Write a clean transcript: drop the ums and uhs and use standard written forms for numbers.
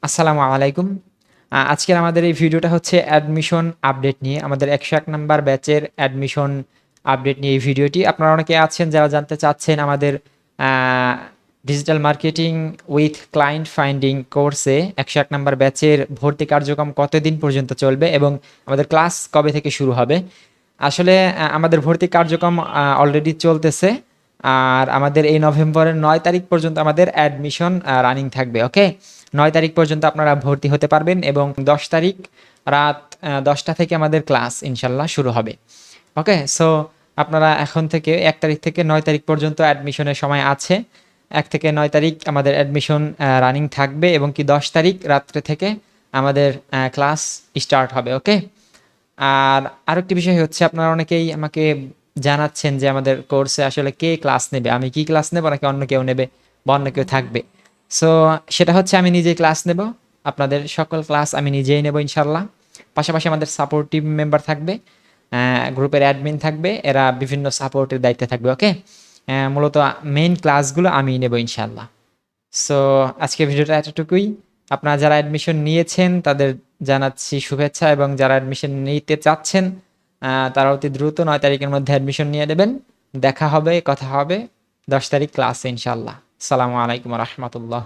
আসসালামু আলাইকুম। আজকের আমাদের এই ভিডিওটা হচ্ছে অ্যাডমিশন আপডেট নিয়ে। আমাদের ১০১ নাম্বার ব্যাচের অ্যাডমিশন আপডেট নিয়ে এই ভিডিওটি। আপনারা অনেকে আছেন যারা জানতে চাচ্ছেন আমাদের a digital marketing with client finding কোর্সে ১০১ নাম্বার ব্যাচের ভর্তি কার্যক্রম কতদিন পর্যন্ত চলবে এবং আমাদের ক্লাস কবে থেকে শুরু হবে। আসলে আমাদের ভর্তি কার্যক্রম অলরেডি চলতেছে। আর আমাদের এই নভেম্বরের ৯ তারিখ পর্যন্ত আমাদের অ্যাডমিশন রানিং থাকবে। ওকে? ৯ তারিখ পর্যন্ত আপনারা ভর্তি হতে পারবেন এবং ১০ তারিখ রাত ১০টা থেকে আমাদের ক্লাস ইনশাল্লাহ শুরু হবে। ওকে? সো আপনারা এখন থেকে ১ তারিখ থেকে ৯ তারিখ পর্যন্ত অ্যাডমিশনের সময় আছে। ১ থেকে ৯ তারিখ আমাদের অ্যাডমিশন রানিং থাকবে এবং কি ১০ তারিখ রাত্রে থেকে আমাদের ক্লাস স্টার্ট হবে। ওকে? আর আরেকটি বিষয় হচ্ছে আপনারা অনেকেই আমাকে জানাচ্ছেন যে আমাদের কোর্সে আসলে কে ক্লাস নেবে? আমি কি ক্লাস নেব নাকি অন্য কেউ নেবে বা অন্য কেউ থাকবে? সো সেটা হচ্ছে আমি নিজেই ক্লাস নেব। আপনাদের সকল ক্লাস আমি নিজেই নেব ইনশাআল্লাহ। পাশাপাশি আমাদের সাপোর্টিভ মেম্বার থাকবে। গ্রুপের অ্যাডমিন থাকবে। এরা বিভিন্ন সাপোর্টের দায়িত্বে থাকবে। ওকে? মূলত মেইন ক্লাসগুলো আমিই নেব ইনশাআল্লাহ। সো আজকের ভিডিওটা এতটুকুই। আপনারা যারা অ্যাডমিশন নিয়েছেন তাদের জানাচ্ছি শুভেচ্ছা এবং যারা অ্যাডমিশন নিতে চাচ্ছেন তারা অতি দ্রুত ৯ তারিখের মধ্যে অ্যাডমিশন নিয়ে নেবেন। দেখা হবে, কথা হবে ১০ তারিখ ক্লাসে ইনশাআল্লাহ। আসসালামু আলাইকুম ওয়া রাহমাতুল্লাহ।